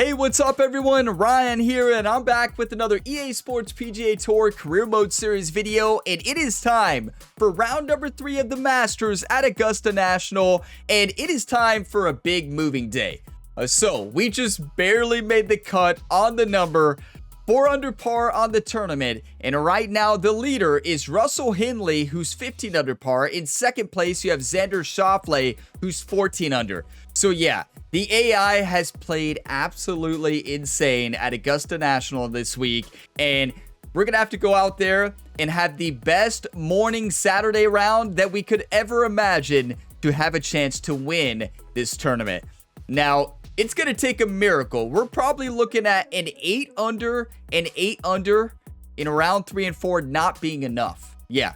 Hey, what's up everyone? Ryan here, and I'm back with another EA Sports PGA Tour Career Mode Series video, and it is time for round number 3 of the Masters at Augusta National, and it is time for a big moving day. So, we just barely made the cut on the number, 4 under par on the tournament, and right now the leader is Russell Henley, who's 15 under par. In second place, you have Xander Schauffele, who's 14 under. So yeah, the AI has played absolutely insane at Augusta National this week, and we're going to have to go out there and have the best morning Saturday round that we could ever imagine to have a chance to win this tournament. Now, it's going to take a miracle. We're probably looking at an 8 under and 8 under in round 3 and 4 not being enough. Yeah.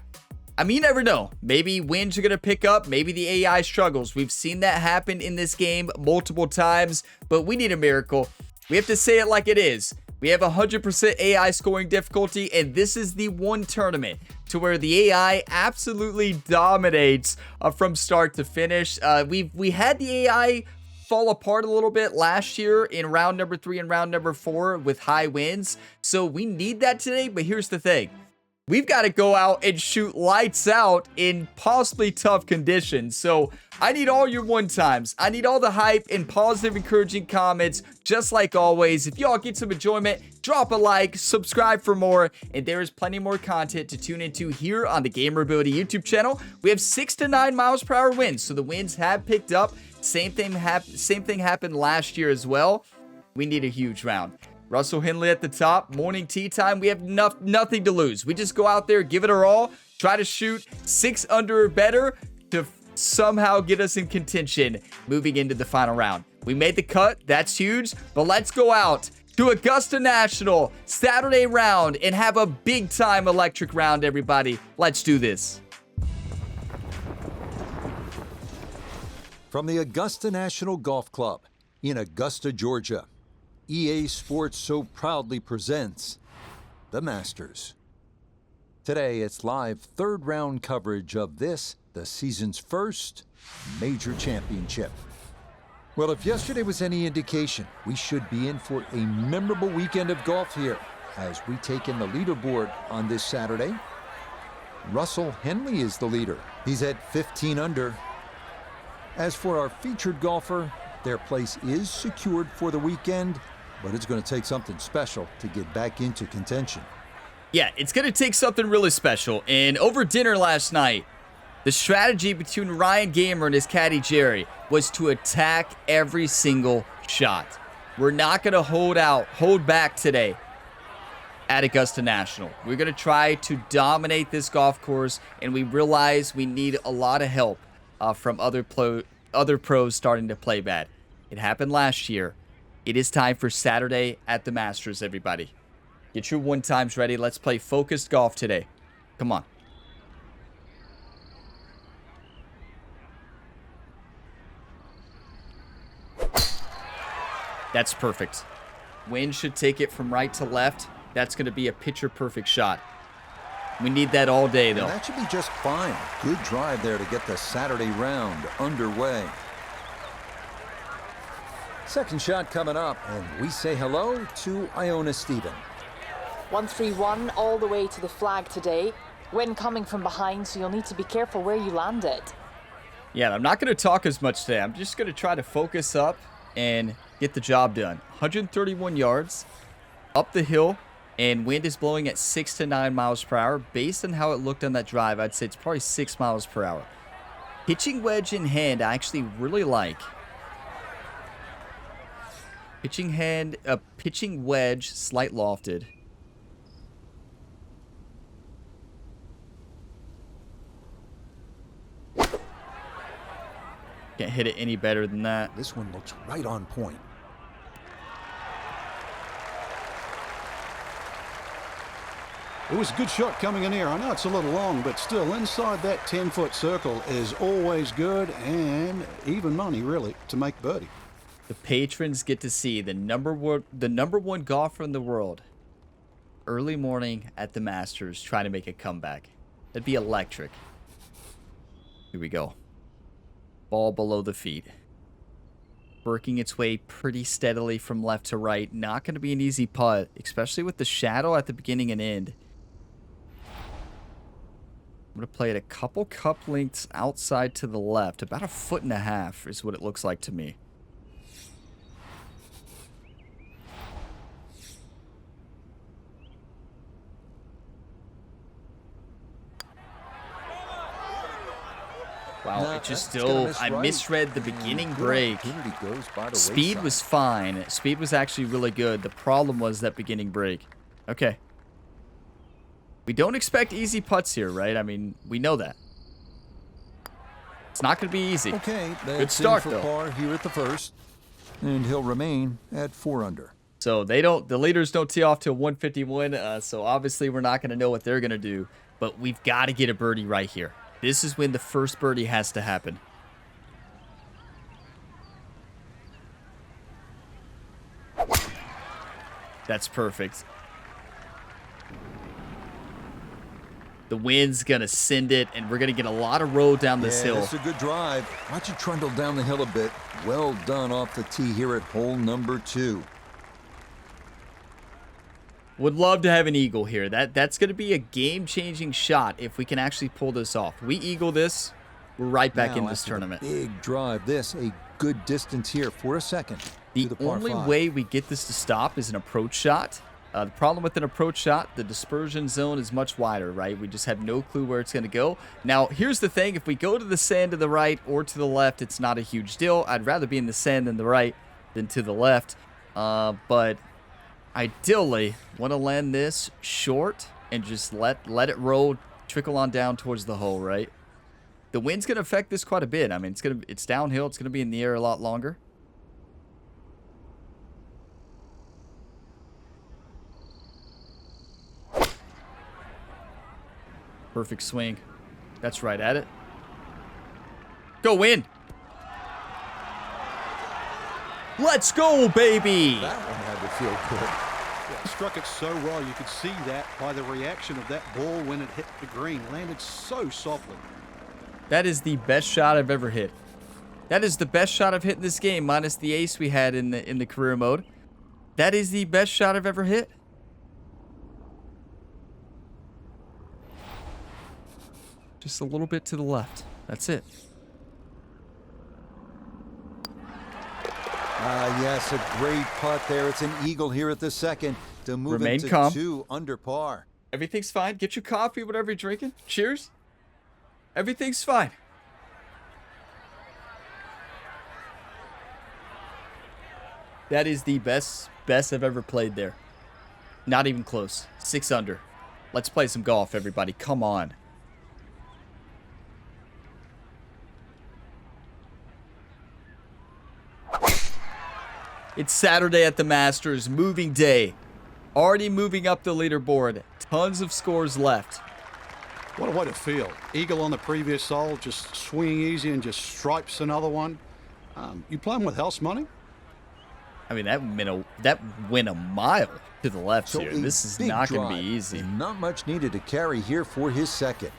I mean, you never know. Maybe wins are going to pick up. Maybe the AI struggles. We've seen that happen in this game multiple times, but we need a miracle. We have to say it like it is. We have 100% AI scoring difficulty, and this is the one tournament to where the AI absolutely dominates from start to finish. We had the AI fall apart a little bit last year in round number 3 and round number 4 with high wins. So we need that today, but here's the thing. We've got to go out and shoot lights out in possibly tough conditions. So I need all your one times. I need all the hype and positive, encouraging comments. Just like always, if y'all get some enjoyment, drop a like, subscribe for more, and there is plenty more content to tune into here on the Gamer Ability YouTube channel. We have 6 to 9 miles per hour winds, so the winds have picked up. Same thing happened last year as well. We need a huge round. Russell Henley at the top, morning tee time. We have nothing to lose. We just go out there, give it our all, try to shoot 6 under or better to somehow get us in contention moving into the final round. We made the cut. That's huge. But let's go out to Augusta National Saturday round and have a big time electric round, everybody. Let's do this. From the Augusta National Golf Club in Augusta, Georgia, EA Sports so proudly presents the Masters. Today, it's live third round coverage of this, the season's first major championship. Well, if yesterday was any indication, we should be in for a memorable weekend of golf here as we take in the leaderboard on this Saturday. Russell Henley is the leader. He's at 15 under. As for our featured golfer, their place is secured for the weekend, but it's going to take something special to get back into contention. Yeah, it's going to take something really special. And over dinner last night, the strategy between Ryan Gamer and his caddy Jerry was to attack every single shot. We're not going to hold back today at Augusta National. We're going to try to dominate this golf course, and we realize we need a lot of help from other pros starting to play bad. It happened last year. It is time for Saturday at the Masters, everybody. Get your one times ready. Let's play focused golf today. Come on. That's perfect. Wind should take it from right to left. That's going to be a picture perfect shot. We need that all day, though. And that should be just fine. Good drive there to get the Saturday round underway. Second shot coming up, and we say hello to Iona Stephen. 131 all the way to the flag today. Wind coming from behind, so you'll need to be careful where you land it. Yeah, I'm not going to talk as much today. I'm just going to try to focus up and get the job done. 131 yards up the hill, and wind is blowing at 6 to 9 miles per hour. Based on how it looked on that drive, I'd say it's probably 6 miles per hour. Pitching wedge in hand, I actually really like. Pitching wedge, slight lofted. Can't hit it any better than that. This one looks right on point. It was a good shot coming in here. I know it's a little long, but still inside that 10-foot circle is always good and even money, really, to make birdie. The patrons get to see the number one golfer in the world early morning at the Masters trying to make a comeback. That'd be electric. Here we go. Ball below the feet. working its way pretty steadily from left to right. Not going to be an easy putt, especially with the shadow at the beginning and end. I'm going to play it a couple cup lengths outside to the left. About 1.5 feet is what it looks like to me. Wow, No, it just that's gonna still, miss I right. misread the beginning Good break. opportunity goes by the Speed wayside. was fine. Speed was actually really good. The problem was that beginning break. Okay. We don't expect easy putts here, right? I mean, we know that. It's not going to be easy. Okay, that's Good start, in for though. par here at the first, and he'll remain at 4 under. So the leaders don't tee off till 151, so obviously we're not going to know what they're going to do, but we've got to get a birdie right here. This is when the first birdie has to happen. That's perfect. The wind's going to send it, and we're going to get a lot of road down this hill. That's a good drive. Watch it trundle down the hill a bit. Well done off the tee here at hole number 2. Would love to have an eagle here. That's going to be a game-changing shot if we can actually pull this off. We eagle this, we're right back Now, in this after tournament. the big drive. This a good distance here for a second. The to the par only 5. way we get this to stop is an approach shot. The problem with an approach shot, the dispersion zone is much wider, right? We just have no clue where it's going to go. Now, here's the thing. If we go to the sand to the right or to the left, it's not a huge deal. I'd rather be in the sand than the right than to the left. But ideally, want to land this short and just let it roll, trickle on down towards the hole, right? The wind's going to affect this quite a bit. I mean, it's downhill. It's going to be in the air a lot longer. Perfect swing. That's right at it. Go in. Let's go, baby. That one had to feel good. Yeah, struck it so well. You could see that by the reaction of that ball when it hit the green. Landed so softly. That is the best shot I've ever hit. That is the best shot I've hit in this game, minus the ace we had in the career mode. That is the best shot I've ever hit. Just a little bit to the left. That's it. Yes, a great putt there. It's an eagle here at the second to move Remain into calm. 2 under par. Everything's fine. Get your coffee, whatever you're drinking. Cheers. Everything's fine. That is the best I've ever played there. Not even close. 6 under. Let's play some golf, everybody. Come on. It's Saturday at the Masters, moving day. Already moving up the leaderboard. Tons of scores left. What a way to feel. Eagle on the previous hole, just swinging easy and just stripes another one. You playing with house money? I mean, that went a mile to the left So here. a This is big not going to drive, be easy. and not much needed to carry here for his second.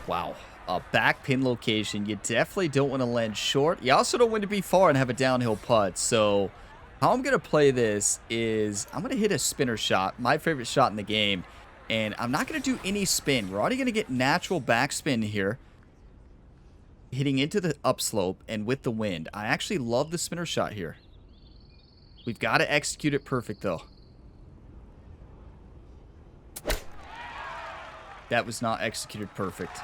Wow. A back pin location. You definitely don't want to land short. You also don't want to be far and have a downhill putt. So how I'm going to play this is I'm going to hit a spinner shot, my favorite shot in the game. And I'm not going to do any spin. We're already going to get natural backspin here. Hitting into the upslope and with the wind. I actually love the spinner shot here. We've got to execute it perfect, though. That was not executed perfect.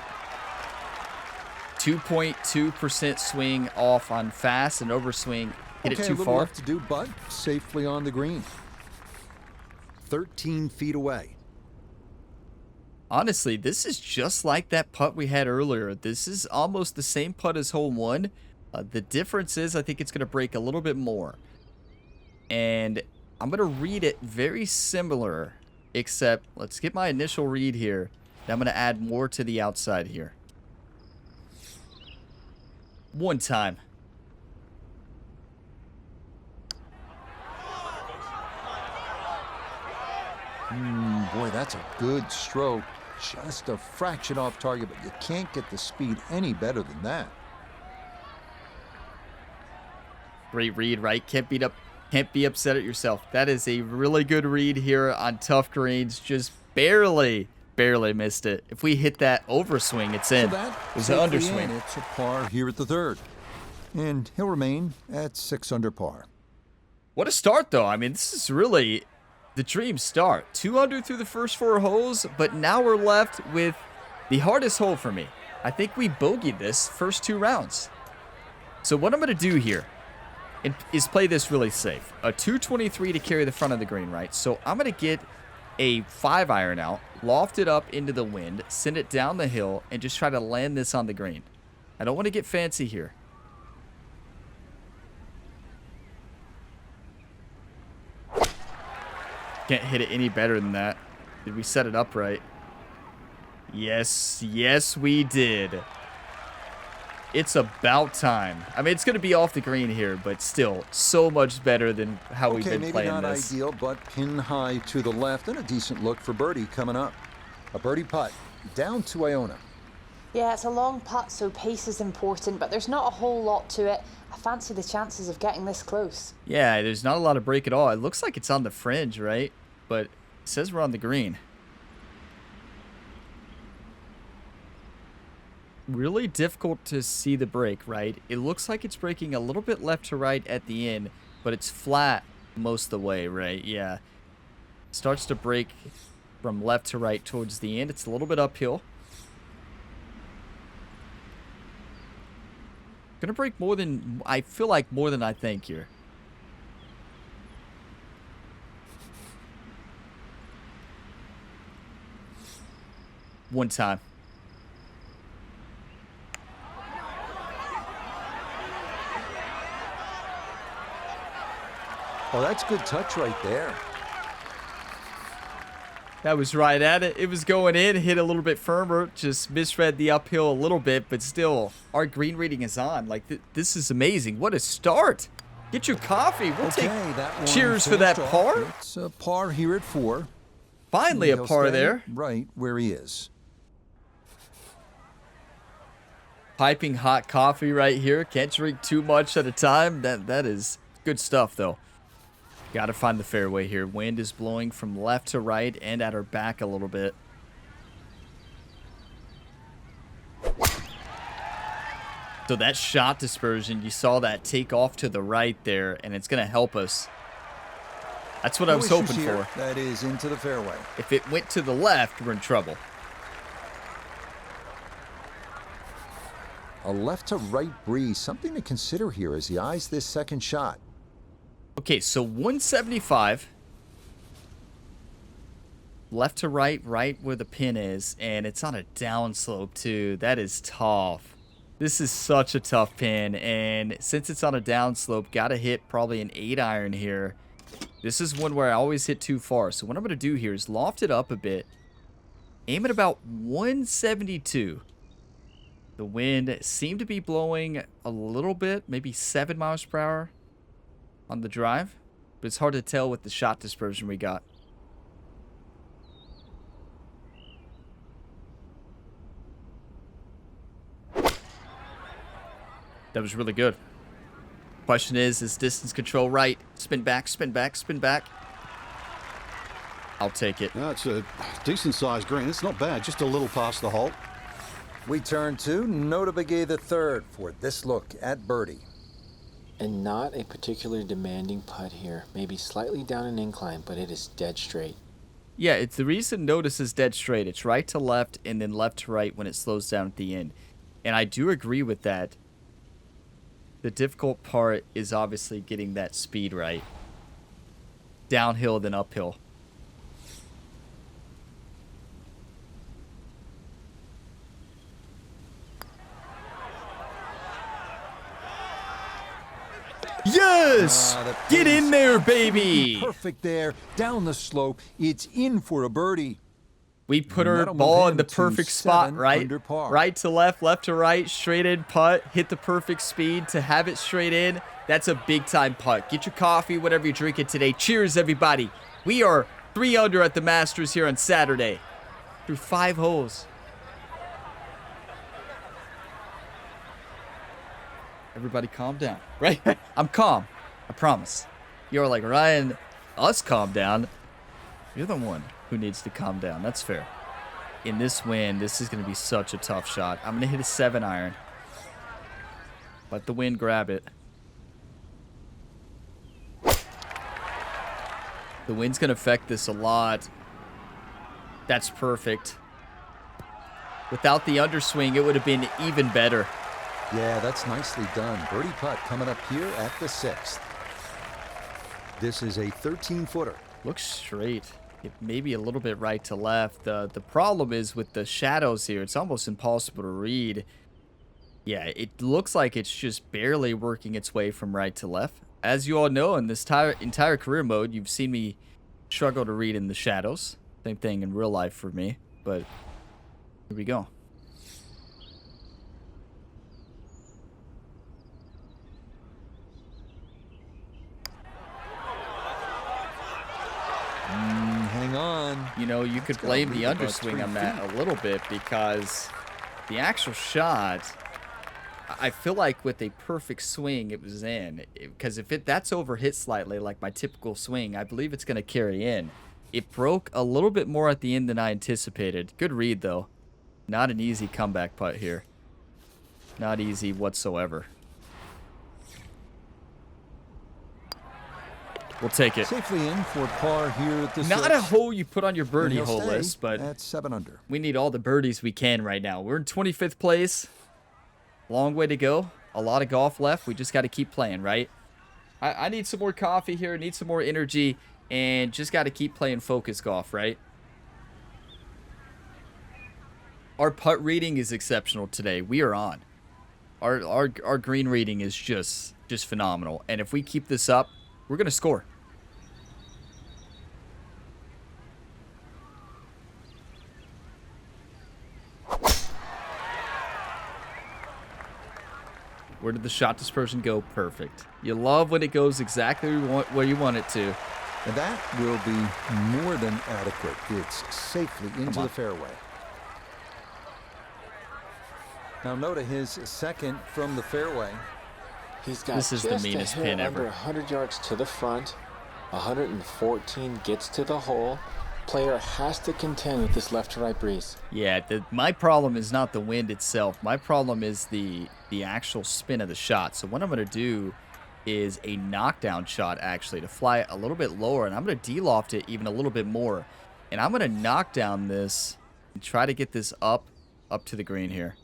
2.2% swing off on fast and overswing. Hit Okay, it too a little far. left to do, but safely on the green. 13 feet away. Honestly, this is just like that putt we had earlier. This is almost the same putt as hole 1. The difference is I think it's going to break a little bit more. And I'm going to read it very similar, except let's get my initial read here. Then I'm going to add more to the outside here. One time. Boy, that's a good stroke. Just a fraction off target, but you can't get the speed any better than that. Great read, right? Can't be upset at yourself. That is a really good read here on tough greens. Just barely missed it. If we hit that overswing, it's in. So that It was an underswing. in. It's a par here at the third. And he'll remain at 6 under par. What a start, though. I mean, this is really the dream start. 2 under through the first 4 holes, but now we're left with the hardest hole for me. I think we bogeyed this first 2 rounds. So what I'm going to do here is play this really safe. A 223 to carry the front of the green, right? So I'm going to get a 5-iron out, loft it up into the wind, send it down the hill, and just try to land this on the green. I don't want to get fancy here. Can't hit it any better than that. Did we set it up right? Yes, we did. It's about time. I mean, it's going to be off the green here, but still, so much better than how we've been playing maybe not this. ideal, but pin high to the left and a decent look for birdie coming up. A birdie putt down to Iona. Yeah, it's a long putt, so pace is important, but there's not a whole lot to it. I fancy the chances of getting this close. Yeah, there's not a lot of break at all. It looks like it's on the fringe, right? But it says we're on the green. Really difficult to see the break, right? It looks like it's breaking a little bit left to right at the end, but it's flat most of the way, right? Yeah. Starts to break from left to right towards the end. It's a little bit uphill. Gonna break more than, I feel like more than I think here. One time. Oh, that's good touch right there. That was right at it. It was going in, hit a little bit firmer, just misread the uphill a little bit, but still, our green rating is on. Like, this is amazing. What a start. Get your coffee. We'll take that one cheers for that finished par. off. It's a par here at 4. Finally a He'll par stay there. right where he is. Piping hot coffee right here. Can't drink too much at a time. That is good stuff, though. Got to find the fairway here. Wind is blowing from left to right and at our back a little bit. So that shot dispersion, you saw that take off to the right there, and it's going to help us. That's what I was hoping for. That is into the fairway. If it went to the left, we're in trouble. A left to right breeze. Something to consider here as he eyes this second shot. Okay, so 175. Left to right, right where the pin is, and it's on a downslope too. That is tough. This is such a tough pin, and since it's on a downslope, gotta hit probably an 8-iron here. This is one where I always hit too far. So what I'm gonna do here is loft it up a bit, aim at about 172. The wind seemed to be blowing a little bit, maybe 7 miles per hour on the drive, but it's hard to tell with the shot dispersion we got. That was really good. Question is distance control right? Spin back, spin back, spin back. I'll take it. That's a decent-sized green. It's not bad, just a little past the hole. We turn to Nota Begay the third for this look at birdie. And not a particularly demanding putt here. Maybe slightly down an incline, but it is dead straight. Yeah, it's the reason notice is dead straight. It's right to left and then left to right when it slows down at the end. And I do agree with that. The difficult part is obviously getting that speed right. Downhill then uphill. Yes! Get in there, baby! Perfect there, down the slope. It's in for a birdie. We put our That'll move ball in him the to perfect spot, 7 right? under par. Right to left to right, straight in putt, hit the perfect speed to have it straight in. That's a big time putt. Get your coffee, whatever you're drinking today. Cheers, everybody. We are 3 under at the Masters here on Saturday through 5 holes. Everybody calm down, right? I'm calm. I promise. You're like, Ryan, us calm down. You're the one who needs to calm down. That's fair. In this wind, this is going to be such a tough shot. I'm going to hit a 7-iron. Let the wind grab it. The wind's going to affect this a lot. That's perfect. Without the underswing, it would have been even better. Yeah, that's nicely done. Birdie putt coming up here at the 6th. This is a 13-footer. Looks straight. Maybe a little bit right to left. The problem is with the shadows here, it's almost impossible to read. Yeah, it looks like it's just barely working its way from right to left. As you all know, in this entire career mode, you've seen me struggle to read in the shadows. Same thing in real life for me, but here we go. Hang on. You know, you could blame the underswing on that a little bit because the actual shot, I feel like with a perfect swing, it was in. Because if that's overhit slightly, like my typical swing, I believe it's going to carry in. It broke a little bit more at the end than I anticipated. Good read, though. Not an easy comeback putt here. Not easy whatsoever. We'll take it. Safely in for par here at the Not 6th. a hole you put on your birdie And he'll hole stay list, but at 7 under. we need all the birdies we can right now. We're in 25th place. Long way to go. A lot of golf left. We just got to keep playing, right? I need some more coffee here. Need some more energy. And just got to keep playing focus golf, right? Our putt reading is exceptional today. We are on. Our green reading is just phenomenal. And if we keep this up, we're going to score. Where did the shot dispersion go? Perfect. You love when it goes exactly where you want it to. And that will be more than adequate. It's safely into the fairway. Now note his second from the fairway. He's got This is the just meanest a hair pin ever. under 100 yards to the front. 114 gets to the hole. Player has to contend with this left to right breeze. Yeah, my problem is not the wind itself. My problem is the actual spin of the shot. So what I'm going to do is a knockdown shot, actually, to fly a little bit lower. And I'm going to de-loft it even a little bit more. And I'm going to knock down this and try to get this up to the green here.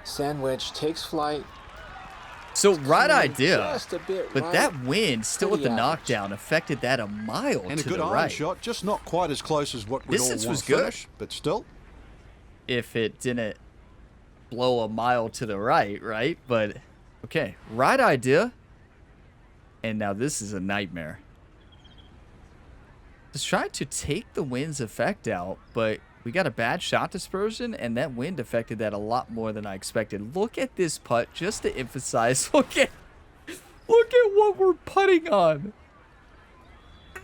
Sandwich takes flight. So, right idea, Just a bit but right. that wind, still with the Pretty average. knockdown, affected that a mile And a to good the iron right. shot, just not quite as close as what we'd all Distance want was to good. finish, but still. If it didn't blow a mile to the right? But, okay, right idea. And now this is a nightmare. Just trying to take the wind's effect out, but we got a bad shot dispersion, and that wind affected that a lot more than I expected. Look at this putt, just to emphasize. Look at what we're putting on.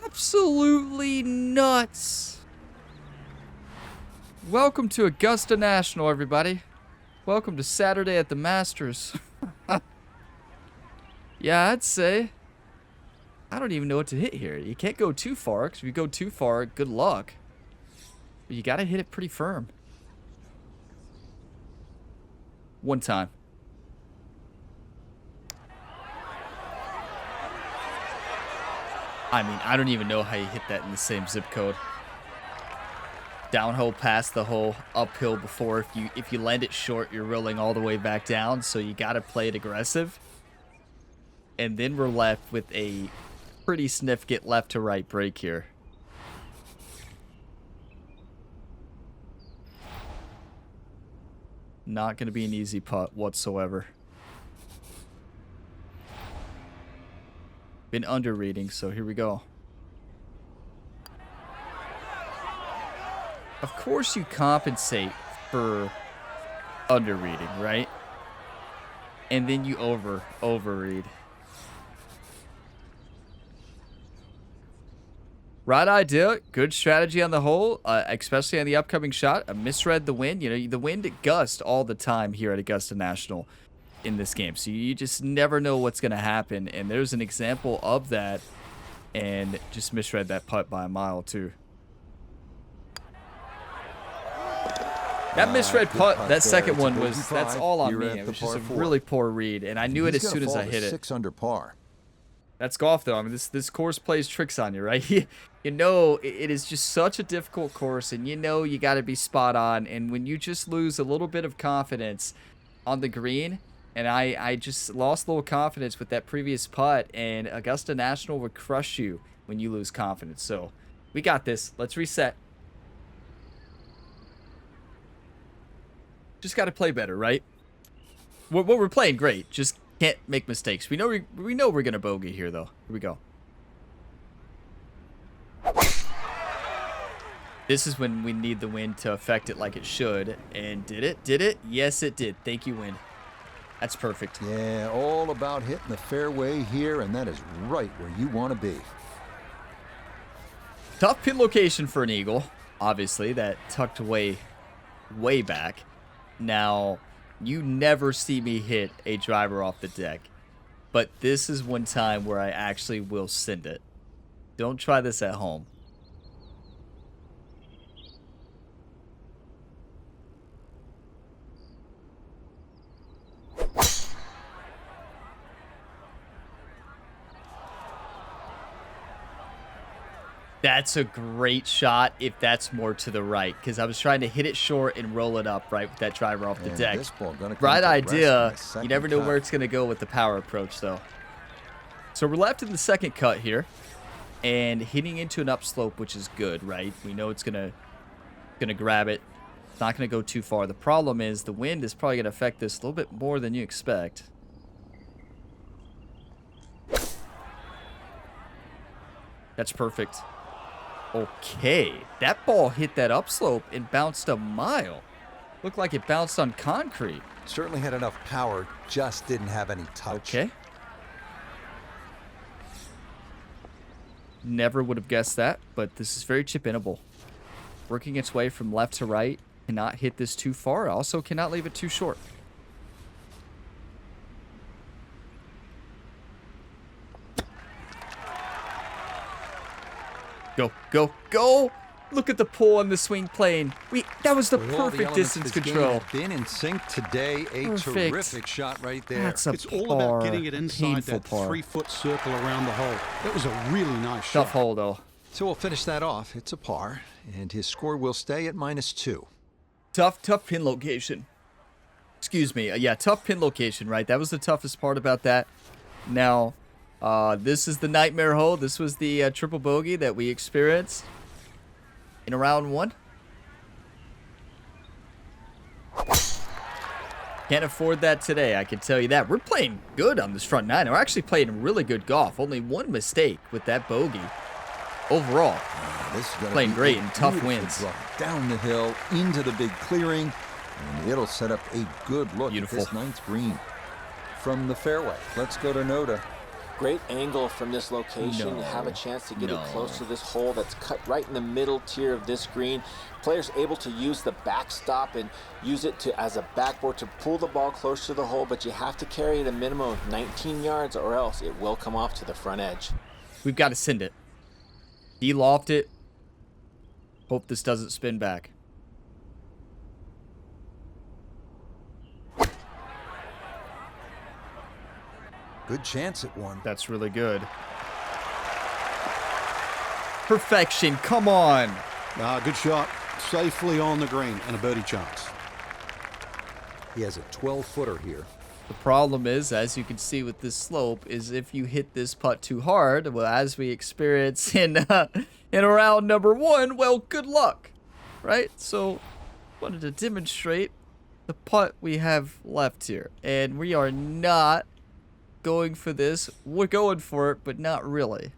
Absolutely nuts. Welcome to Augusta National, everybody. Welcome to Saturday at the Masters. Yeah, I'd say. I don't even know what to hit here. You can't go too far, because if you go too far, good luck. But you got to hit it pretty firm. One time. I mean, I don't even know how you hit that in the same zip code. Downhill past the hole, uphill before. If you land it short, you're rolling all the way back down, so you got to play it aggressive. And then we're left with a pretty significant left to right break here. Not going to be an easy putt whatsoever. Been under reading, so here we go. Of course you compensate for under reading, right? And then you overread. Right idea. Good strategy on the hole, especially on the upcoming shot. I misread the wind. You know, the wind gusts all the time here at Augusta National in this game. So you just never know what's going to happen. And there's an example of that. And just misread that putt by a mile, too. That misread putt, that second one was, that's all on me. It was just a really poor read. And I knew it as soon as I hit it. 6 under par. That's golf, though. I mean, this course plays tricks on you, right? You know, it is just such a difficult course, and you know you got to be spot on. And when you just lose a little bit of confidence on the green, and I just lost a little confidence with that previous putt, and Augusta National would crush you when you lose confidence. So we got this. Let's reset. Just got to play better, right? We're playing great. Just can't make mistakes. We know we're gonna bogey here, though. Here we go. This is when we need the wind to affect it like it should. And did it? Did it? Yes, it did. Thank you, wind. That's perfect. Yeah, all about hitting the fairway here, and that is right where you want to be. Tough pin location for an eagle. Obviously, that tucked away way back. Now, you never see me hit a driver off the deck. But this is one time where I actually will send it. Don't try this at home. That's a great shot if that's more to the right, because I was trying to hit it short and roll it up right with that driver off the deck. Right idea. You never know where it's going to go with the power approach, though. So we're left in the second cut here and hitting into an upslope, which is good, right? We know it's going to grab it. It's not going to go too far. The problem is the wind is probably going to affect this a little bit more than you expect. That's perfect. Okay, that ball hit that upslope and bounced a mile. Looked like it bounced on concrete. Certainly had enough power, just didn't have any touch. Okay. Never would have guessed that, but this is very chip-inable. Working its way from left to right. Cannot hit this too far. Also cannot leave it too short. Go, go, go! Look at the pull on the swing plane. That was the perfect distance control. Been in sync today. A terrific shot right there. That's a It's all about getting it inside that 3-foot circle around the hole. That was a really nice shot. Tough hole, though. So we'll finish that off. It's a par, and his score will stay at -2. Tough pin location. Excuse me. Yeah, tough pin location, right? That was the toughest part about that. Now, this is the nightmare hole. This was the triple bogey that we experienced in round 1. Can't afford that today, I can tell you that. We're playing good on this front 9. We're actually playing really good golf. Only one mistake with that bogey. Overall, this is playing great and tough wins. Down the hill, into the big clearing, and it'll set up a good look Beautiful. at this 9th green. From the fairway, let's go to Noda. Great angle from this location. You have a chance to get it close to this hole that's cut right in the middle tier of this green. Players able to use the backstop and use it as a backboard to pull the ball close to the hole, but you have to carry it a minimum of 19 yards or else it will come off to the front edge. We've got to send it. De-loft it. Hope this doesn't spin back. Good chance at one. That's really good. Perfection, come on. Good shot. Safely on the green and a birdie chance. He has a 12-footer here. The problem is, as you can see with this slope, is if you hit this putt too hard, well, as we experience in round number 1, well, good luck, right? So, wanted to demonstrate the putt we have left here, and we are not going for this. We're going for it, but not really.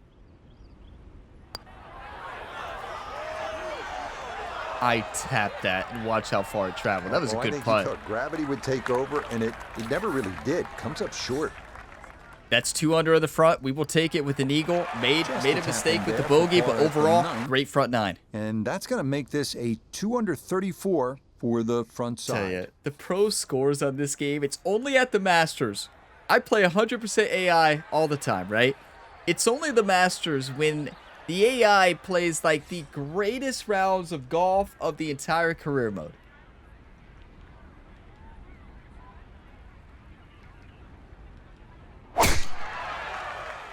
I tapped that and watch how far it traveled. That was a good putt. I think he thought gravity would take over, and it never really did. Comes up short. That's 2 under in the front. We will take it with an eagle. Made a mistake with the bogey, but overall, great front 9. And that's going to make this a 2 under 34 for the front side. Tell you, the pro scores on this game, it's only at the Masters. I play 100% AI all the time, right? It's only the Masters when the AI plays like the greatest rounds of golf of the entire career mode.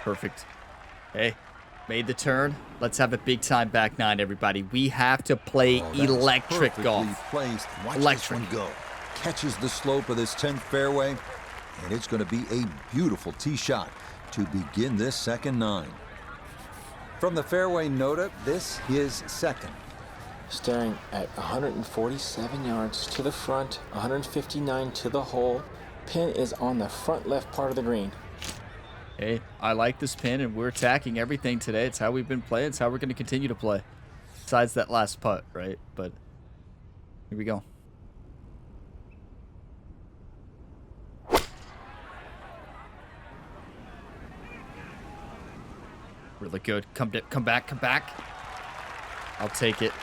Perfect. Hey, made the turn. Let's have a big time back 9, everybody. We have to play electric golf. Placed. Watch Electric. this one go. Catches the slope of this 10th fairway, and it's going to be a beautiful tee shot to begin this second 9. From the fairway nota, this is second. Staring at 147 yards to the front, 159 to the hole. Pin is on the front left part of the green. Hey, I like this pin, and we're attacking everything today. It's how we've been playing. It's how we're going to continue to play. Besides that last putt, right? But here we go. Really good. Come back. I'll take it.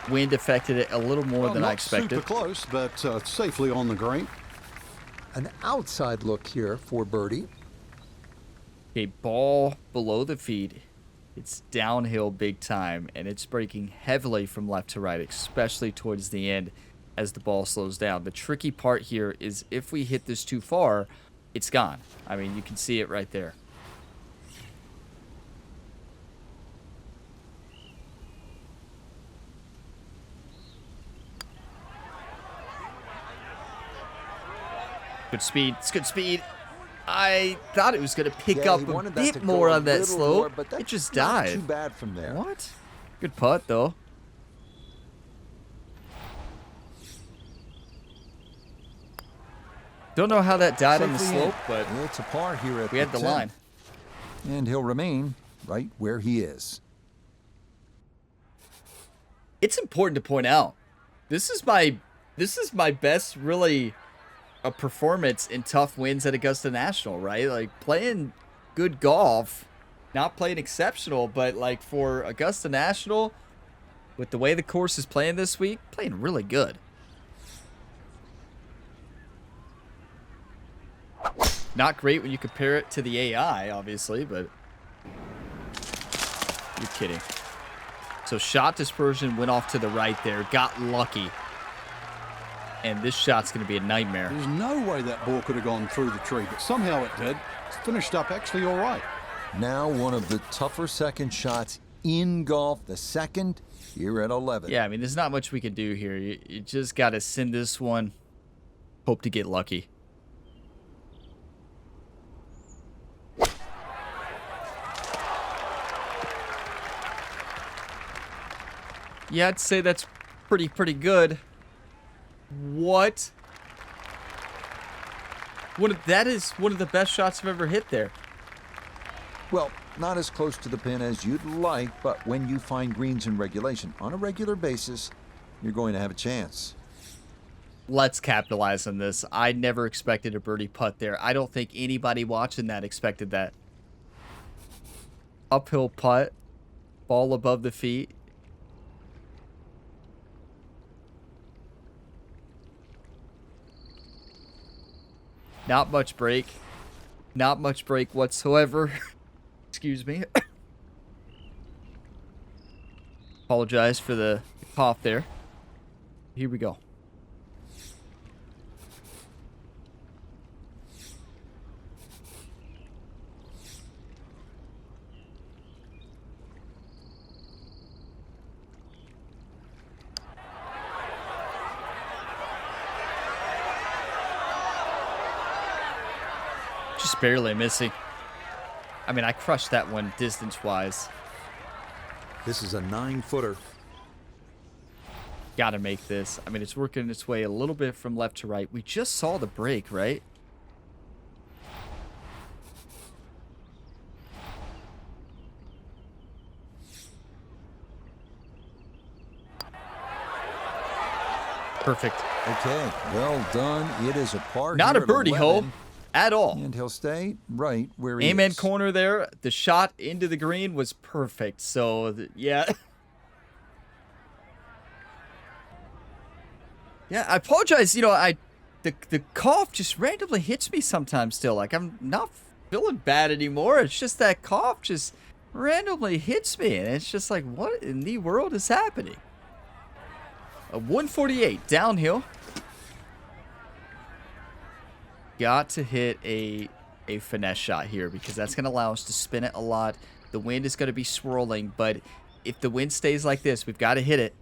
Wind affected it a little more than I expected. Super close, but safely on the green. An outside look here for birdie. A ball below the feet. It's downhill big time, and it's breaking heavily from left to right, especially towards the end as the ball slows down. The tricky part here is if we hit this too far, it's gone. I mean, you can see it right there. Good speed. It's good speed. I thought it was going to pick up a bit more on that slope. But it just not died. too bad from there. What? Good putt, though. Don't know how that died on the slope, but it's a par here at we had the 10. line. And he'll remain right where he is. It's important to point out, this is my best, really, a performance in tough wins at Augusta National, right? Like, playing good golf, not playing exceptional, but like for Augusta National, with the way the course is playing this week, playing really good. Not great when you compare it to the AI, obviously, but you're kidding. So shot dispersion went off to the right there, got lucky. And this shot's going to be a nightmare. There's no way that ball could have gone through the tree, but somehow it did. It's finished up actually all right. Now one of the tougher second shots in golf, the second here at 11. Yeah, I mean, there's not much we can do here. You just got to send this one, hope to get lucky. Yeah, I'd say that's pretty good. What? That is one of the best shots I've ever hit there. Well, not as close to the pin as you'd like, but when you find greens in regulation on a regular basis, you're going to have a chance. Let's capitalize on this. I never expected a birdie putt there. I don't think anybody watching that expected that. Uphill putt, ball above the feet. Not much break. Not much break whatsoever. Excuse me. Apologize for the cough there. Here we go. Just barely missing. I mean, I crushed that one distance-wise. This is a 9-footer. Gotta make this. I mean, it's working its way a little bit from left to right. We just saw the break, right? Perfect. Okay, well done. It is a par. Not here a at birdie 11. hole at all. And he'll stay right where he Amen is. corner there. The shot into the green was perfect. So, yeah. Yeah, I apologize. You know, the cough just randomly hits me sometimes still. Like, I'm not feeling bad anymore. It's just that cough just randomly hits me. And it's just like, what in the world is happening? A 148 downhill. Got to hit a finesse shot here because that's going to allow us to spin it a lot. The wind is going to be swirling, but if the wind stays like this, we've got to hit it.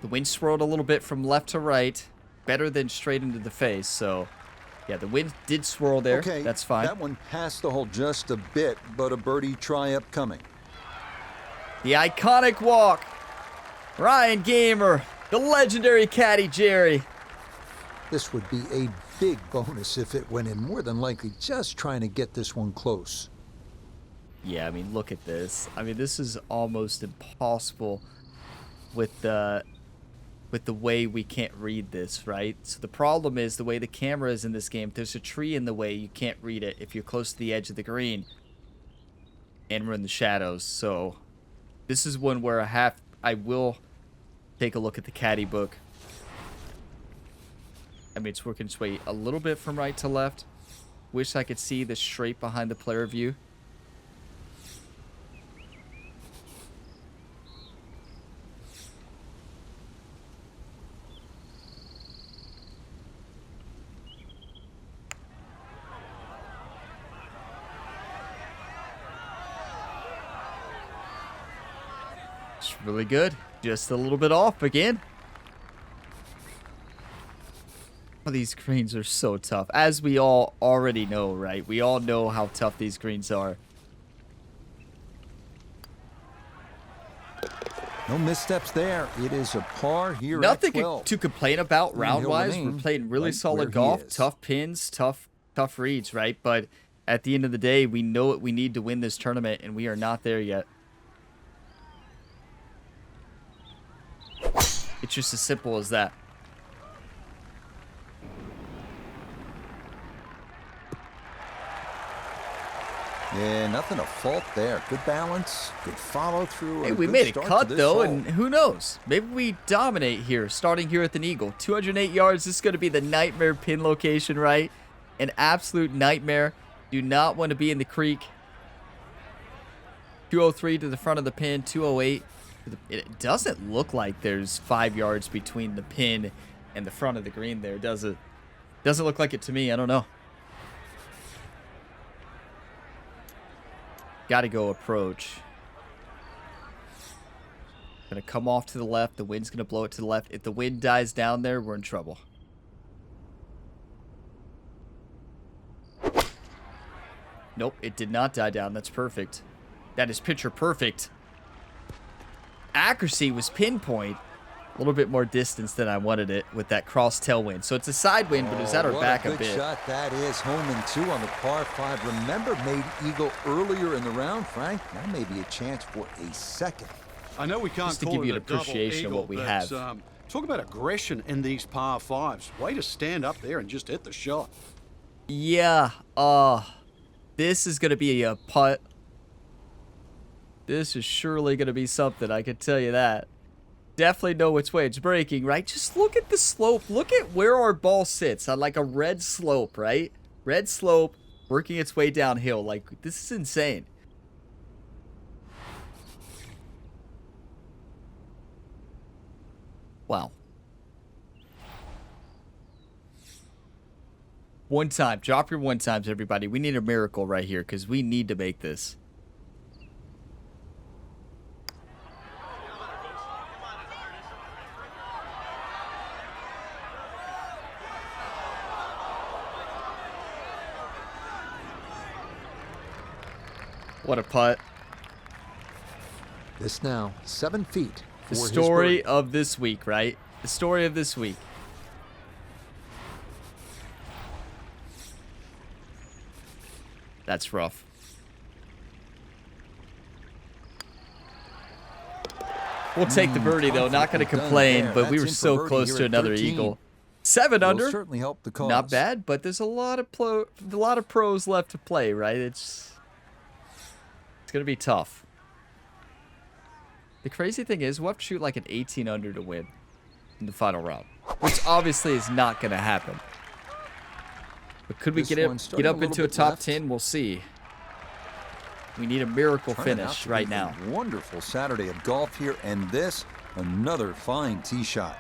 The wind swirled a little bit from left to right, better than straight into the face. So, yeah, the wind did swirl there. Okay, that's fine. That one passed the hole just a bit, but a birdie try upcoming. The iconic walk. Ryan Gamer, the legendary caddy Jerry. This would be a big bonus if it went in, more than likely just trying to get this one close. Yeah, I mean, look at this. I mean, this is almost impossible with the way we can't read this, right? So the problem is the way the camera is in this game. If there's a tree in the way, you can't read it if you're close to the edge of the green. And we're in the shadows. So this is one where I will take a look at the caddy book. I mean, it's working its way a little bit from right to left. Wish I could see the straight behind the player view. It's really good. Just a little bit off again. Oh, these greens are so tough. As we all already know, right? We all know how tough these greens are. No missteps there. It is a par here Nothing at 12. to complain about And round-wise. he'll We're remain playing really right solid where he golf. is. Tough pins, tough reads, right? But at the end of the day, we know what we need to win this tournament, and we are not there yet. It's just as simple as that. Yeah, nothing to fault there. Good balance, good follow through. Hey, we made a cut though, and who knows? Maybe we dominate here, starting here at the Eagle. 208 yards. This is going to be the nightmare pin location, right? An absolute nightmare. Do not want to be in the creek. 203 to the front of the pin, 208. It doesn't look like there's 5 yards between the pin and the front of the green there, does it? Doesn't look like it to me. I don't know. Got to go approach. Going to come off to the left. The wind's going to blow it to the left. If the wind dies down there, we're in trouble. Nope, it did not die down. That's perfect. That is picture perfect. Accuracy was pinpoint. A little bit more distance than I wanted it with that cross tailwind. So it's a side wind, but it was at our back a bit. Good shot that is. Home and 2 on the par 5. Remember, made eagle earlier in the round, Frank. Now maybe a chance for a second. I know we can't Just to call give it you an a double appreciation of eagle, what we but, have. Talk about aggression in these par 5s. Way to stand up there and just hit the shot. Yeah, this is going to be a putt. This is surely going to be something, I can tell you that. Definitely know which way it's breaking, right? Just look at the slope. Look at where our ball sits on like a red slope, right? Red slope working its way downhill. Like, this is insane. Wow. One time. Drop your one times, everybody. We need a miracle right here because we need to make this. What a putt. This now 7 feet. The for story his birdie. of this week, right? The story of this week. That's rough. We'll take the birdie, though. Not going to complain, but we were so close to another eagle. 7 under. Certainly help the cause. Not bad, but there's a lot of pros left to play, right? It's going to be tough. The crazy thing is, we'll have to shoot like an 18 under to win in the final round, which obviously is not going to happen. But could we get up into a top 10? We'll see. We need a miracle finish right now. Wonderful Saturday of golf here, and this, another fine tee shot.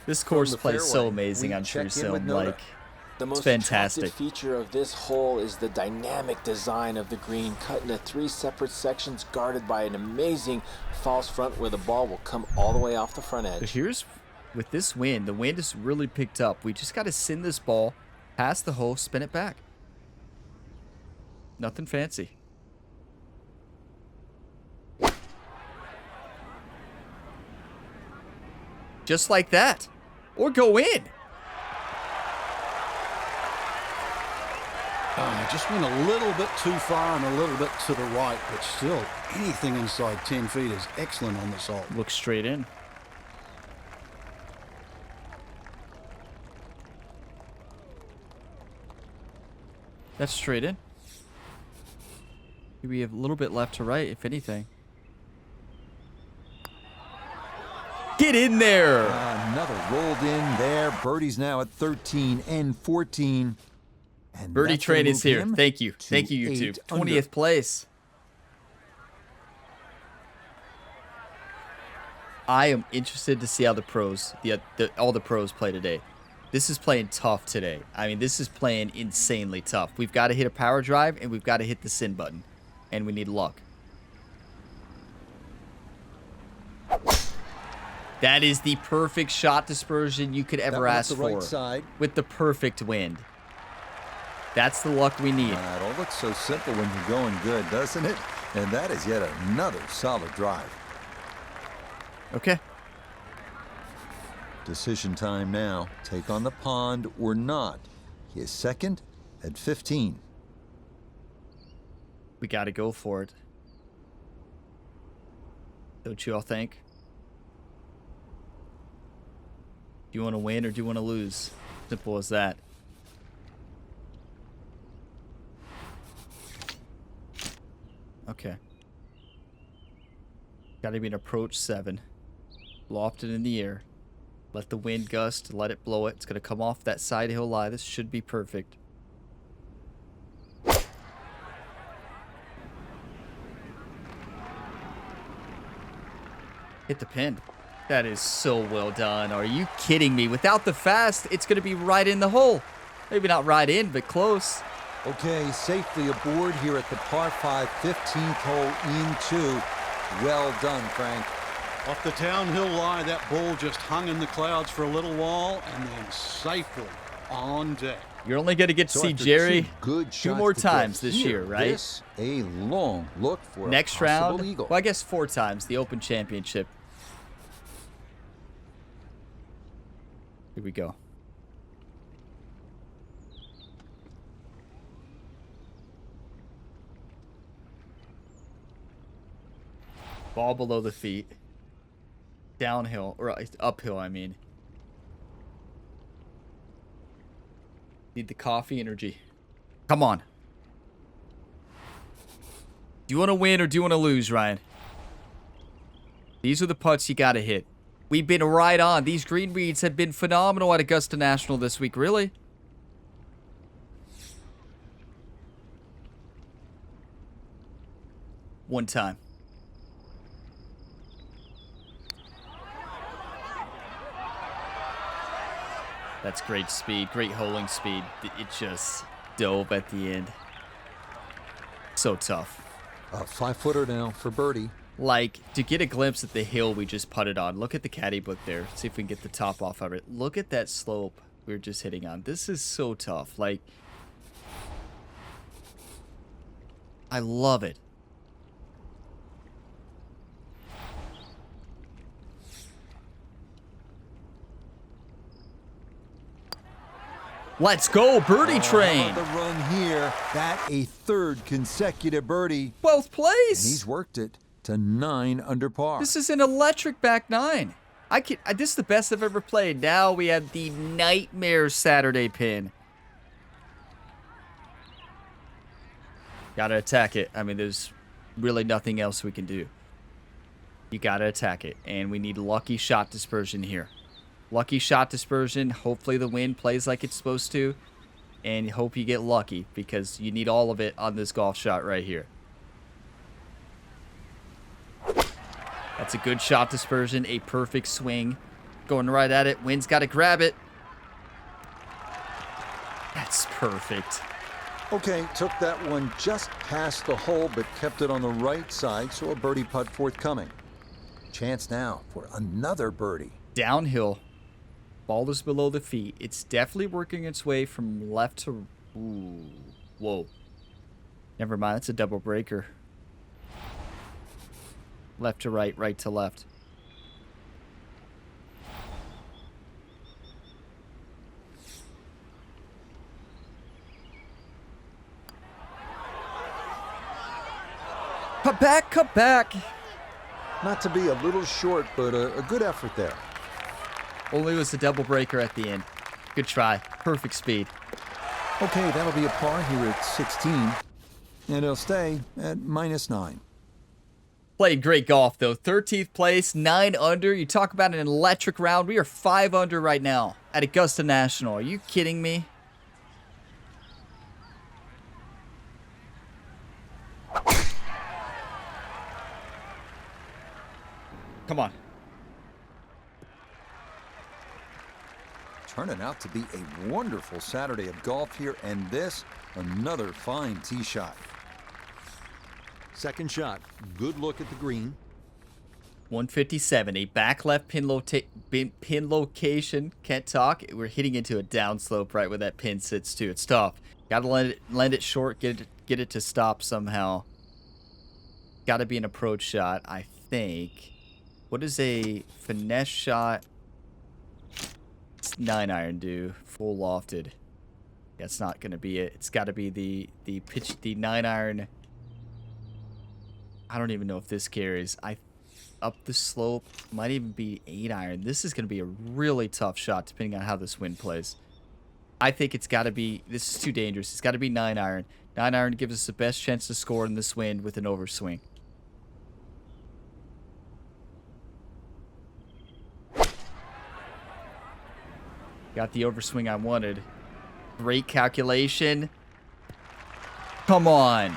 This course plays so amazing on True Film. Like, the most fantastic attractive feature of this hole is the dynamic design of the green, cut into 3 separate sections, guarded by an amazing false front where the ball will come all the way off the front edge. But here's, with this wind, the wind has really picked up. We just got to send this ball past the hole, spin it back. Nothing fancy. Just like that. Or go in. Just went a little bit too far and a little bit to the right, but still, anything inside 10 feet is excellent on this hole. Look straight in. That's straight in. We have a little bit left to right, if anything. Get in there! Another rolled in there. Birdie's now at 13 and 14. And Birdie Train is here. Thank you. Thank you, YouTube. 20th place. I am interested to see how the pros, all the pros play today. This is playing tough today. I mean, this is playing insanely tough. We've got to hit a power drive, and we've got to hit the send button. And we need luck. That is the perfect shot dispersion you could ever ask for. Right side. With the perfect wind. That's the luck we need. It all looks so simple when you're going good, doesn't it? And that is yet another solid drive. Okay. Decision time now. Take on the pond or not. He is second at 15. We got to go for it. Don't you all think? Do you want to win or do you want to lose? Simple as that. Okay. Got to be an approach 7. Loft it in the air. Let the wind gust. Let it blow it. It's going to come off that side hill lie. This should be perfect. Hit the pin. That is so well done. Are you kidding me? Without the fast, it's going to be right in the hole. Maybe not right in, but close. Okay, safely aboard here at the par 5 15th hole in 2. Well done, Frank. Off the downhill lie, that ball just hung in the clouds for a little while and then safely on deck. You're only going to get to see Jerry 2 more times this year, right? This a long look for next a possible round. eagle. Well, I guess 4 times, the Open Championship. Here we go. Ball below the feet. Downhill, or uphill, I mean. Need the coffee energy. Come on. Do you want to win or do you want to lose, Ryan? These are the putts you got to hit. We've been right on. These green reads have been phenomenal at Augusta National this week, really. One time. That's great speed, great holing speed. It just dove at the end. So tough. A 5-footer now for birdie. Like, to get a glimpse at the hill we just putted on. Look at the caddy book there. See if we can get the top off of it. Look at that slope we were just hitting on. This is so tough. Like, I love it. Let's go, birdie train. The run here. That a 3rd consecutive birdie. 12th place. And he's worked it. to 9 under par. This is an electric back 9. This is the best I've ever played. Now we have the nightmare Saturday pin. Gotta attack it. I mean, there's really nothing else we can do. You gotta attack it. And we need lucky shot dispersion here. Lucky shot dispersion. Hopefully the wind plays like it's supposed to. And hope you get lucky, because you need all of it on this golf shot right here. That's a good shot dispersion. A perfect swing. Going right at it. Wind's got to grab it. That's perfect. Okay, took that one just past the hole, but kept it on the right side, so a birdie putt forthcoming. Chance now for another birdie. Downhill. Ball is below the feet. It's definitely working its way from left to... Ooh. Whoa. Never mind. That's a double breaker. Left to right, right to left. Cut back, cut back. Not to be a little short, but a good effort there. Only was a double breaker at the end. Good try. Perfect speed. Okay, that'll be a par here at 16. And it'll stay at -9. Played great golf, though. 13th place, 9 under. You talk about an electric round. We are 5 under right now at Augusta National. Are you kidding me? Come on. Turning out to be a wonderful Saturday of golf here, and this, another fine tee shot. Second shot. Good look at the green. 157, a back left pin location. Can't talk. We're hitting into a downslope right where that pin sits too. It's tough. Got to lend it short, get it to stop somehow. Got to be an approach shot, I think. What does a finesse shot? It's 9-iron do. Full lofted. That's not going to be it. It's got to be the 9-iron. I don't even know if this carries. Up the slope. Might even be 8-iron. This is going to be a really tough shot depending on how this wind plays. I think it's got to be... This is too dangerous. It's got to be 9-iron. 9-iron gives us the best chance to score in this wind with an overswing. Got the overswing I wanted. Great calculation. Come on.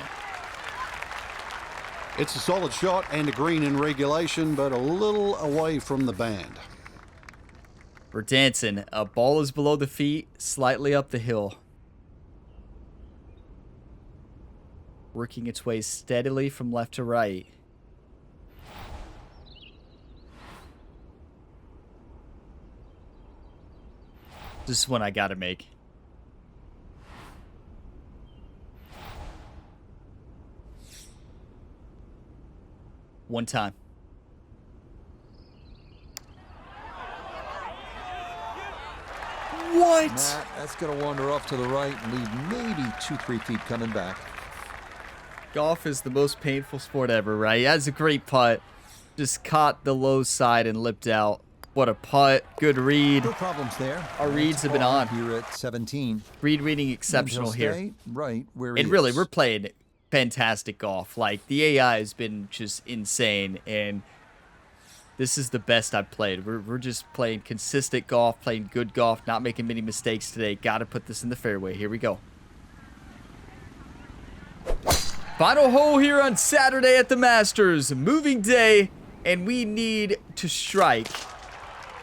It's a solid shot and a green in regulation, but a little away from the band. We're dancing. A ball is below the feet, slightly up the hill. Working its way steadily from left to right. This is one I gotta make. One time. What? That's going to wander off to the right and leave maybe 2-3 feet coming back. Golf is the most painful sport ever, right? That's a great putt. Just caught the low side and lipped out. What a putt. Good read. No problems there. Our reads have been on. Here at 17. Reading exceptional here. Stay right where And he really, is. we're playing fantastic golf. Like, the AI has been just insane, and this is the best I've played. We're just playing consistent golf, playing good golf, not making many mistakes today. Got to put this in the fairway. Here we go. Final hole here on Saturday at the Masters. Moving day, and we need to strike.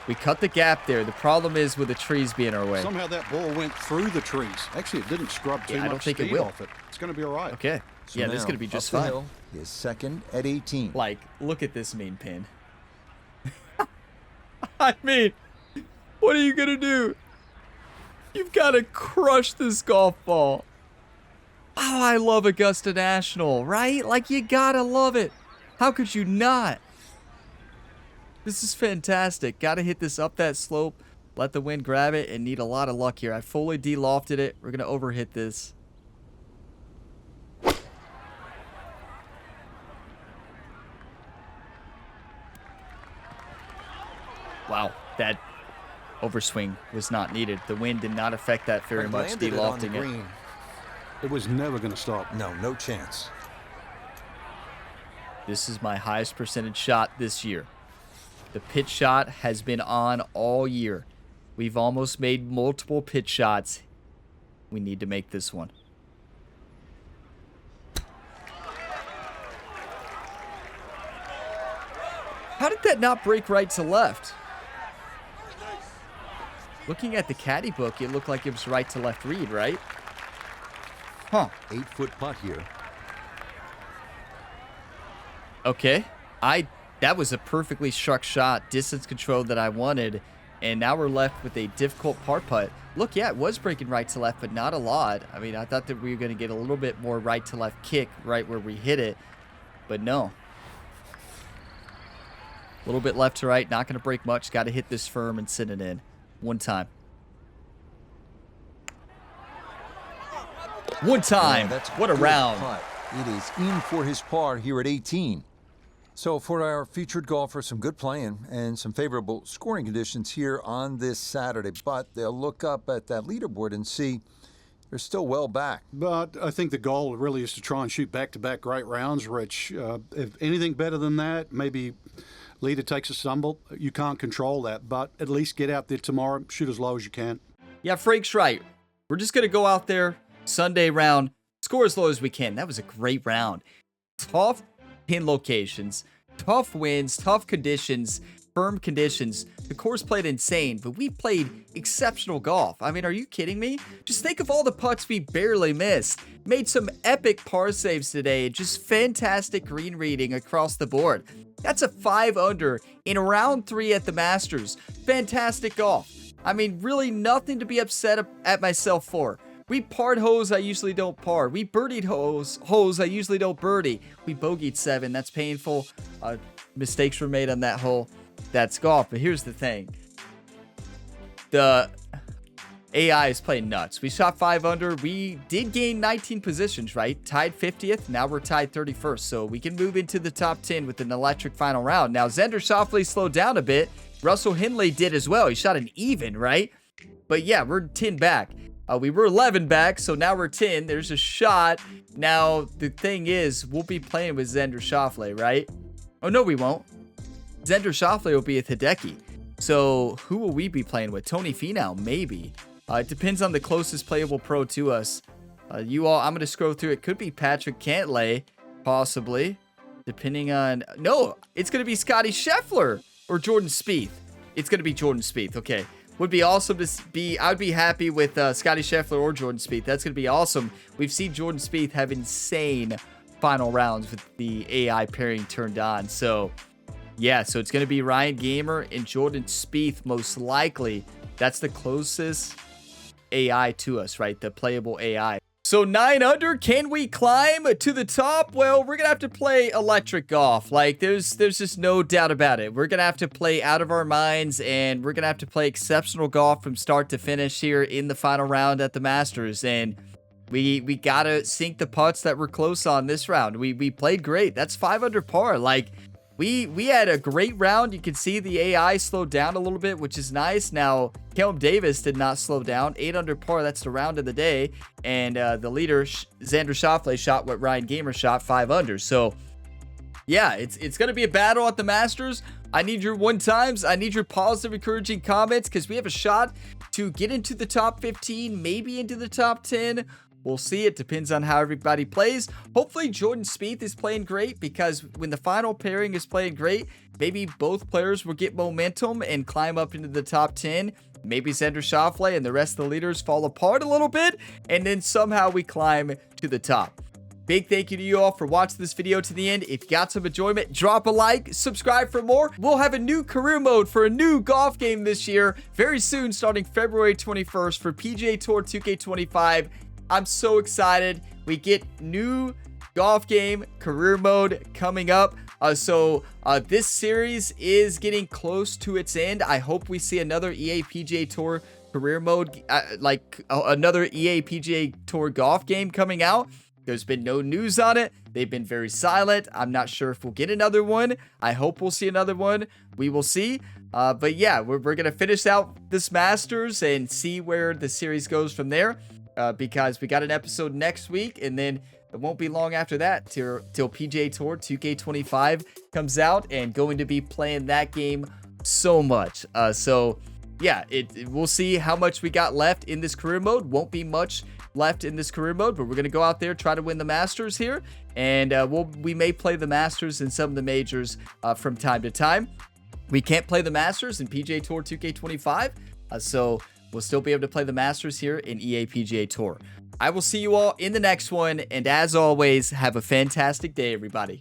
We cut the gap there. The problem is with the trees being our way. Somehow that ball went through the trees. Actually, it didn't scrub too I don't much think it speed will. off it. It's going to be all right. Okay. So Yeah, this is now, going to be just up the fine. hill, his second at 18. Like, look at this mean pin. I mean, what are you going to do? You've got to crush this golf ball. Oh, I love Augusta National, right? Like, you got to love it. How could you not? This is fantastic. Got to hit this up that slope, let the wind grab it, and need a lot of luck here. I fully de-lofted it. We're going to overhit this. Wow, that overswing was not needed. The wind did not affect that very much, de-lofting it. It was never going to stop. No chance. This is my highest percentage shot this year. The pitch shot has been on all year. We've almost made multiple pitch shots. We need to make this one. How did that not break right to left? Looking at the caddy book, it looked like it was right to left read, right? Huh. 8-foot putt here. Okay. That was a perfectly struck shot, distance control that I wanted, and now we're left with a difficult par putt. Look, yeah, it was breaking right to left, but not a lot. I mean, I thought that we were going to get a little bit more right to left kick right where we hit it, but no. A little bit left to right, not going to break much. Got to hit this firm and send it in. One time. One time. Yeah, what a round. Putt. It is in for his par here at 18. So for our featured golfer, some good playing and some favorable scoring conditions here on this Saturday. But they'll look up at that leaderboard and see they're still well back. But I think the goal really is to try and shoot back-to-back great rounds, Rich. If anything better than that, maybe leader takes a stumble. You can't control that, but at least get out there tomorrow, shoot as low as you can. Yeah, Frank's right. We're just going to go out there, Sunday round, score as low as we can. That was a great round. Tough pin locations, tough winds, tough conditions, firm conditions. The course played insane, but we played exceptional golf. I mean, are you kidding me? Just think of all the putts we barely missed. Made some epic par saves today. Just fantastic green reading across the board. That's a 5 under in round 3 at the Masters. Fantastic golf. I mean, really nothing to be upset at myself for. We parred holes I usually don't par. We birdied holes I usually don't birdie. We bogeyed 7. That's painful. Mistakes were made on that hole. That's golf. But here's the thing. The AI is playing nuts. We shot 5 under. We did gain 19 positions, right? Tied 50th. Now we're tied 31st. So we can move into the top 10 with an electric final round. Now, Xander Schauffele slowed down a bit. Russell Henley did as well. He shot an even, right? But yeah, we're 10 back. We were 11 back, so now we're 10. There's a shot. Now, the thing is, we'll be playing with Xander Schauffele, right? Oh, no, we won't. Xander Schauffele will be at Hideki. So, who will we be playing with? Tony Finau, maybe. It depends on the closest playable pro to us. I'm going to scroll through. It could be Patrick Cantlay, possibly. Depending on... No, it's going to be Scotty Scheffler or Jordan Spieth. It's going to be Jordan Spieth, okay. Would be awesome to be. I would be happy with Scotty Scheffler or Jordan Spieth. That's going to be awesome. We've seen Jordan Spieth have insane final rounds with the AI pairing turned on. So, yeah. So it's going to be Ryan Gamer and Jordan Spieth most likely. That's the closest AI to us, right? The playable AI. So 9 under, can we climb to the top? Well, we're going to have to play electric golf. Like, there's just no doubt about it. We're going to have to play out of our minds, and we're going to have to play exceptional golf from start to finish here in the final round at the Masters. And we got to sink the putts that were close on this round. We played great. That's 5 under par. Like, we had a great round. You can see the AI slowed down a little bit, which is nice. Now, Callum Davis did not slow down. 8 under par, that's the round of the day. And the leader, Xander Schauffele, shot what Ryan Gamer shot, 5 under. So, yeah, it's going to be a battle at the Masters. I need your 1-times. I need your positive, encouraging comments because we have a shot to get into the top 15, maybe into the top 10. We'll see. It depends on how everybody plays. Hopefully, Jordan Spieth is playing great because when the final pairing is playing great, maybe both players will get momentum and climb up into the top 10. Maybe Xander Schauffele and the rest of the leaders fall apart a little bit, and then somehow we climb to the top. Big thank you to you all for watching this video to the end. If you got some enjoyment, drop a like, subscribe for more. We'll have a new career mode for a new golf game this year very soon, starting February 21st for PGA Tour 2K25. I'm so excited. We get new golf game career mode coming up. So this series is getting close to its end. I hope we see another EA PGA Tour career mode, another EA PGA Tour golf game coming out. There's been no news on it. They've been very silent. I'm not sure if we'll get another one. I hope we'll see another one. We will see. But yeah, we're going to finish out this Masters and see where the series goes from there. Because we got an episode next week, and then it won't be long after that till PGA Tour 2K25 comes out, and going to be playing that game so much. So yeah, we'll see how much we got left in this career mode. Won't be much left in this career mode, but we're gonna go out there, try to win the Masters here, and we may play the Masters in some of the majors from time to time. We can't play the Masters in PGA Tour 2K25, so we'll still be able to play the Masters here in EA PGA Tour. I will see you all in the next one, and as always, have a fantastic day, everybody.